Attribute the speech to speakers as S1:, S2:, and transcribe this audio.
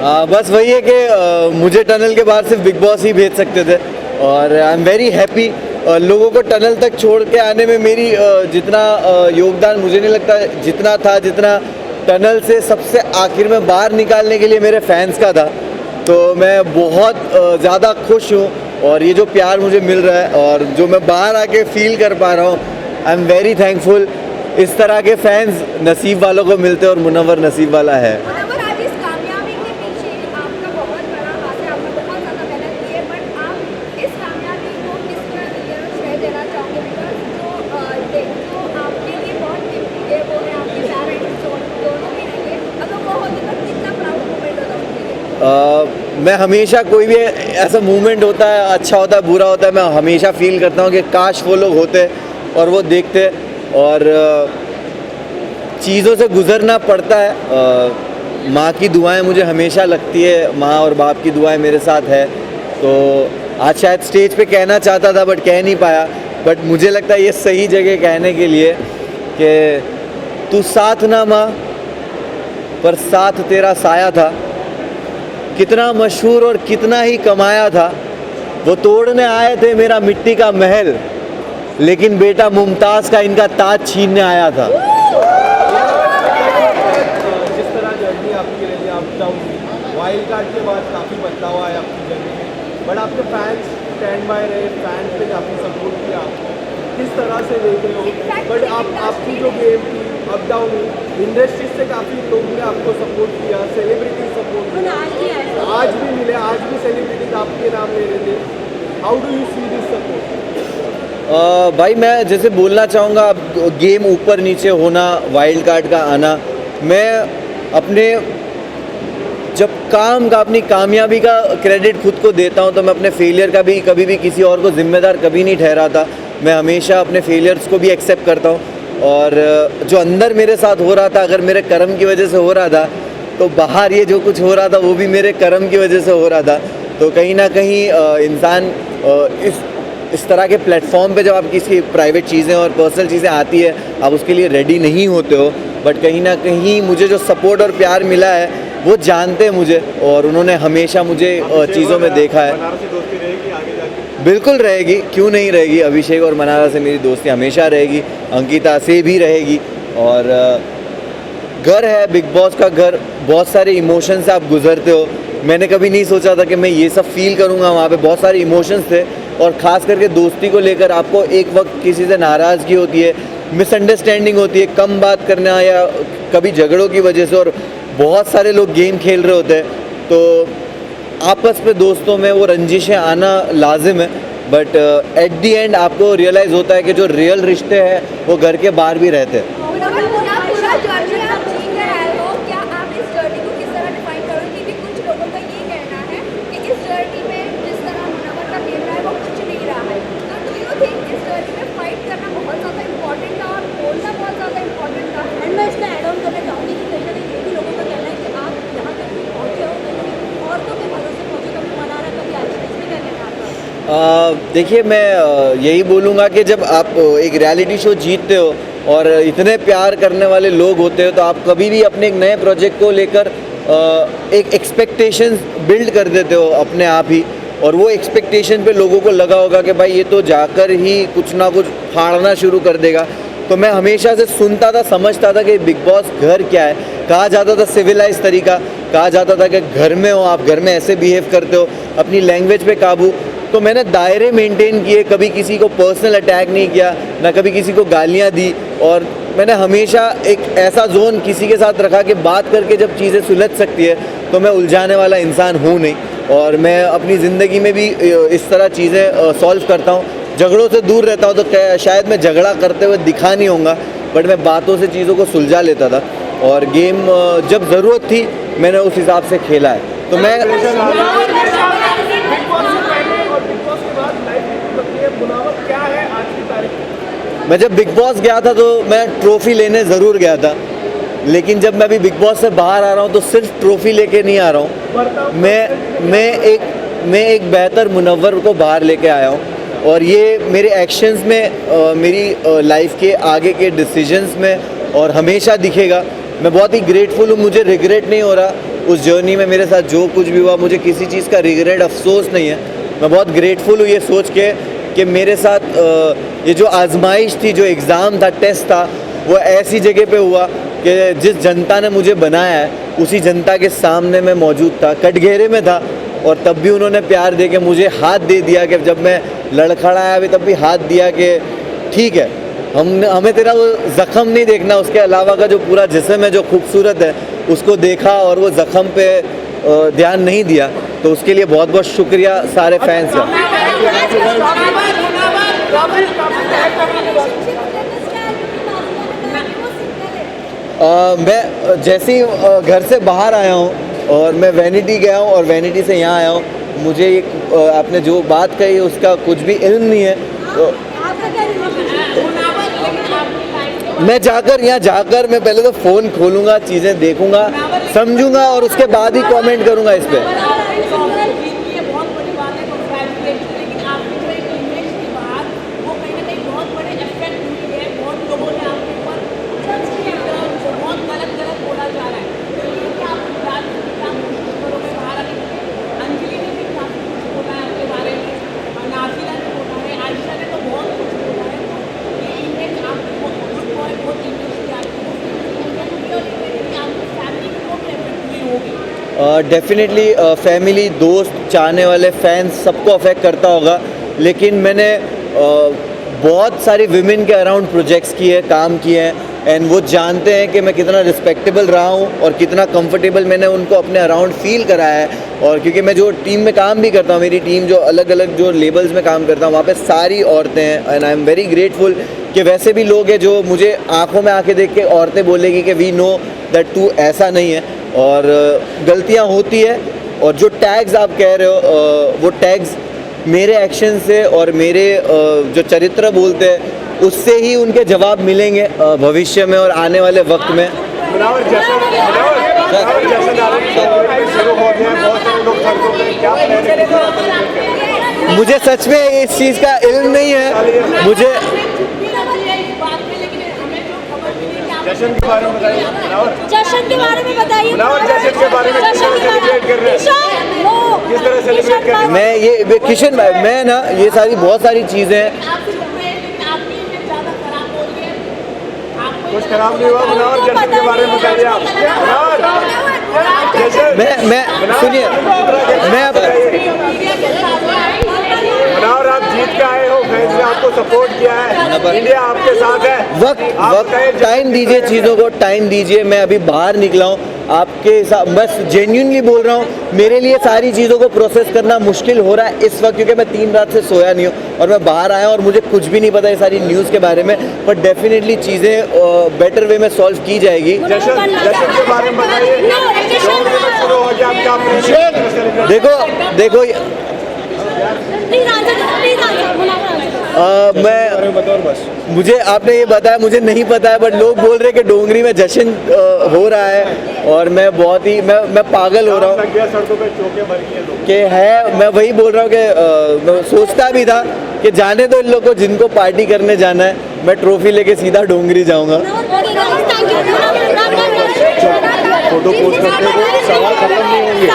S1: बस वही है कि मुझे टनल के बाहर सिर्फ बिग बॉस ही भेज सकते थे और आई एम वेरी हैप्पी। लोगों को टनल तक छोड़ के आने में मेरी जितना योगदान मुझे नहीं लगता जितना था, जितना टनल से सबसे आखिर में बाहर निकालने के लिए मेरे फैंस का था। तो मैं बहुत ज़्यादा खुश हूँ और ये जो प्यार मुझे मिल रहा है और जो मैं बाहर आके फील कर पा रहा हूँ, आई एम वेरी थैंकफुल। इस तरह के फैंस नसीब वालों को मिलते हैं और मुनव्वर नसीब वाला है।
S2: मुनव्वर, आज इस कामयाबी के पीछे आपका बहुत बड़ा हाथ है, आपने बहुत ज़्यादा मेहनत की है, बट आप इस कामयाबी को किस तरह श्रेय देना चाहोगे? बिकॉज जो आपके लिए बहुत कीमती है वो है आपके पेरेंट्स, दोनों के लिए। अगर वो होते तो कितना प्राउड मोमेंट होता उनके लिए?
S1: मैं हमेशा कोई भी ऐसा मूवमेंट होता है, अच्छा होता है बुरा होता है, मैं हमेशा फील करता हूँ कि काश वो लोग होते और वो देखते और चीज़ों से गुज़रना पड़ता है। माँ की दुआएं मुझे हमेशा लगती है, माँ और बाप की दुआएं मेरे साथ है। तो आज शायद स्टेज पे कहना चाहता था बट कह नहीं पाया, बट मुझे लगता है ये सही जगह कहने के लिए कि तू साथ ना माँ पर साथ तेरा साया था, कितना मशहूर और कितना ही कमाया था, वो तोड़ने आए थे मेरा मिट्टी का महल, लेकिन बेटा मुमताज़ का इनका ताज छीनने आया था।
S3: जिस तरह जर्नी आपकी रही, आप डाउन वाइल्ड कार्ड के बाद काफ़ी बदलाव आया आपकी जर्नी में, बट आपके फैंस स्टैंड बाय रहे, फैंस ने काफ़ी सपोर्ट किया आपको, किस तरह से देख रहे हो? बट आपकी जो गेम थी अप डाउन हुई, इंडस्ट्री से काफ़ी लोगों ने आपको सपोर्ट किया, सेलिब्रिटी सपोर्ट किया, आज भी मिले, आज भी सेलिब्रिटीज आपके नाम ले रहे थे। How do you see this support?
S1: भाई मैं जैसे बोलना चाहूँगा, अब गेम ऊपर नीचे होना, वाइल्ड कार्ड का आना, मैं अपने जब काम का, अपनी कामयाबी का क्रेडिट खुद को देता हूँ, तो मैं अपने फेलियर का भी कभी भी किसी और को जिम्मेदार कभी नहीं ठहराता। मैं हमेशा अपने फेलियर्स को भी एक्सेप्ट करता हूँ और जो अंदर मेरे साथ हो रहा था, अगर मेरे कर्म की वजह से हो रहा था, तो बाहर ये जो कुछ हो रहा था वो भी मेरे कर्म की वजह से हो रहा था। तो कहीं ना कहीं इंसान इस तरह के प्लेटफॉर्म पे जब आप किसी प्राइवेट चीज़ें और पर्सनल चीज़ें आती है, आप उसके लिए रेडी नहीं होते हो, बट कहीं ना कहीं मुझे जो सपोर्ट और प्यार मिला है वो जानते हैं मुझे और उन्होंने हमेशा मुझे चीज़ों में देखा है।
S3: बनारसी दोस्ती रहेगी आगे जाके?
S1: बिल्कुल रहेगी, क्यों नहीं रहेगी। अभिषेक और मनारा से मेरी दोस्ती हमेशा रहेगी, अंकिता से भी रहेगी। और घर है बिग बॉस का घर, बहुत सारे इमोशंस से आप गुजरते हो। मैंने कभी नहीं सोचा था कि मैं ये सब फील करूँगा, वहाँ पे बहुत सारे इमोशंस थे और ख़ास करके दोस्ती को लेकर आपको एक वक्त किसी से नाराज़गी होती है, मिसअंडरस्टैंडिंग होती है, कम बात करना या कभी झगड़ों की वजह से, और बहुत सारे लोग गेम खेल रहे होते हैं, तो आपस में दोस्तों में वो रंजिशें आना लाजिम है। बट एट दी एंड आपको रियलाइज़ होता है कि जो रियल रिश्ते हैं वो घर के बाहर भी रहते हैं।
S2: पूरा जर्नी आप जी के आए हो, क्या आप इस जर्नी को किस तरह डिफाइन करोगे? क्योंकि कुछ लोगों का ये कहना है कि इस जर्नी में जिस तरह मुनव्वर का खेल रहा है वो कुछ नहीं रहा है। तो डू यू थिंक इस जर्नी में फाइट करना बहुत ज़्यादा इंपॉर्टेंट था और बोलना बहुत ज़्यादा इंपॉर्टेंट था? एंड मैं इसमें ऐड ऑन करना चाहूँगी कि कहीं ना कहीं ये भी लोगों का कहना है कि आप यहाँ तक भी पहुँचे हो, कहीं औरतों के भरोसे पहुँचे, कभी मनारा कभी आइश, इसमें क्या कहना है आपका?
S1: देखिए, मैं यही बोलूँगा कि जब आप एक रियलिटी शो जीतते हो और इतने प्यार करने वाले लोग होते हो, तो आप कभी भी अपने एक नए प्रोजेक्ट को लेकर एक एक्सपेक्टेशंस बिल्ड कर देते हो अपने आप ही, और वो एक्सपेक्टेशन पे लोगों को लगा होगा कि भाई ये तो जाकर ही कुछ ना कुछ फाड़ना शुरू कर देगा। तो मैं हमेशा से सुनता था, समझता था कि बिग बॉस घर क्या है। कहा जाता था सिविलाइज तरीका, कहा जाता था कि घर में हो आप, घर में ऐसे बिहेव करते हो, अपनी लैंग्वेज पे काबू। तो मैंने दायरे मेंटेन किए, कभी किसी को पर्सनल अटैक नहीं किया, ना कभी किसी को गालियाँ दी, और मैंने हमेशा एक ऐसा जोन किसी के साथ रखा कि बात करके जब चीज़ें सुलझ सकती है तो मैं उलझाने वाला इंसान हूँ नहीं। और मैं अपनी ज़िंदगी में भी इस तरह चीज़ें सॉल्व करता हूँ, झगड़ों से दूर रहता हूँ। तो शायद मैं झगड़ा करते हुए दिखा नहीं होऊंगा, बट मैं बातों से चीज़ों को सुलझा लेता था, और गेम जब ज़रूरत थी मैंने उस हिसाब से खेला है। तो मैं जब बिग बॉस गया था तो मैं ट्रॉफी लेने ज़रूर गया था, लेकिन जब मैं अभी बिग बॉस से बाहर आ रहा हूँ तो सिर्फ ट्रॉफी लेके नहीं आ रहा हूँ, मैं एक बेहतर मुनव्वर को बाहर लेके आया हूँ, और ये मेरे एक्शंस में, मेरी लाइफ के आगे के डिसीजंस में और हमेशा दिखेगा। मैं बहुत ही ग्रेटफुल हूँ, मुझे रिग्रेट नहीं हो रहा उस जर्नी में मेरे साथ जो कुछ भी हुआ, मुझे किसी चीज़ का रिग्रेट, अफसोस नहीं है। मैं बहुत ग्रेटफुल हूँ ये सोच के कि मेरे साथ ये जो आजमाइश थी, जो एग्ज़ाम था, टेस्ट था, वो ऐसी जगह पे हुआ कि जिस जनता ने मुझे बनाया है उसी जनता के सामने मैं मौजूद था, कटघरे में था, और तब भी उन्होंने प्यार दे के मुझे हाथ दे दिया कि जब मैं लड़खड़ाया भी तब भी हाथ दिया कि ठीक है, हमें तेरा वो ज़ख़म नहीं देखना, उसके अलावा का जो पूरा जिस्म है जो खूबसूरत है उसको देखा और वो ज़ख़म पे ध्यान नहीं दिया। तो उसके लिए बहुत बहुत शुक्रिया सारे फैंस का। मैं जैसे ही घर से बाहर आया हूँ और मैं वैनिटी गया हूँ और वैनिटी से यहाँ आया हूँ, मुझे एक आपने जो बात कही उसका कुछ भी इल्म नहीं है। तो मैं मैं पहले तो फ़ोन खोलूँगा, चीज़ें देखूँगा, समझूँगा और उसके बाद ही कमेंट करूँगा इस पर। डेफिनेटली फैमिली, दोस्त, चाहने वाले फैंस सबको अफेक्ट करता होगा, लेकिन मैंने बहुत सारी विमेन के अराउंड प्रोजेक्ट्स किए, काम किए हैं, एंड वो जानते हैं कि मैं कितना रिस्पेक्टेबल रहा हूँ और कितना कंफर्टेबल मैंने उनको अपने अराउंड फील कराया है। और क्योंकि मैं जो टीम में काम भी करता हूँ, मेरी टीम जो अलग अलग जो लेबल्स में काम करता हूँ वहाँ पे सारी औरतें हैं, and I am very grateful कि वैसे भी लोग हैं जो मुझे आंखों में आके देख के औरतें बोलेगी कि वी नो दैट तू ऐसा नहीं है, और गलतियाँ होती है। और जो टैग्स आप कह रहे हो वो टैग्स मेरे एक्शन से और मेरे जो चरित्र बोलते हैं उससे ही उनके जवाब मिलेंगे भविष्य में और आने वाले वक्त में। मुझे सच में इस चीज़ का इल्म नहीं है। मुझे
S3: जश्न के बारे में बताइए।
S4: जश्न के बारे में बताइए।
S3: जश्न के बारे में किस तरह सेलिब्रेट कर रहे हैं? किस तरह सेलिब्रेट कर रहे हैं?
S1: मैं ये किशन भाई, मैं ना ये सारी बहुत सारी चीज़ें
S3: कुछ खराब नहीं हुआ। मुनावर, जश्न के बारे में बताइए आप।
S1: मैं सुनिए,
S3: मुनावर, आप जीत के आए हो, फैंस ने आपको सपोर्ट किया है, इंडिया आपके साथ है।
S1: वक्त टाइम दीजिए, चीज़ों को टाइम दीजिए। मैं अभी बाहर निकला हूँ आपके साथ, बस जेन्युइनली बोल रहा हूँ, मेरे लिए सारी चीज़ों को प्रोसेस करना मुश्किल हो रहा है इस वक्त, क्योंकि मैं 3 रात से सोया नहीं हूँ और मैं बाहर आया और मुझे कुछ भी नहीं पता ये सारी न्यूज़ के बारे में, पर डेफिनेटली चीज़ें बेटर वे में सॉल्व की जाएगी।
S3: जश्न के बारे में बताइए। शुरू हो गया आपका।
S1: देखो मुझे आपने ये बताया, मुझे नहीं पता है, बट लोग बोल रहे हैं कि डोंगरी में जश्न हो रहा है और मैं बहुत ही मैं पागल हो रहा हूँ
S3: सड़कों पे चौके भर गए लोग
S1: कि है। मैं वही बोल रहा हूँ कि मैं सोचता भी था कि जाने दो इन लोग को, जिनको पार्टी करने जाना है, मैं ट्रॉफी लेके सीधा डोंगरी जाऊँगा।
S3: फोटो पोस्ट करते हो, सवाल खत्म नहीं होंगे।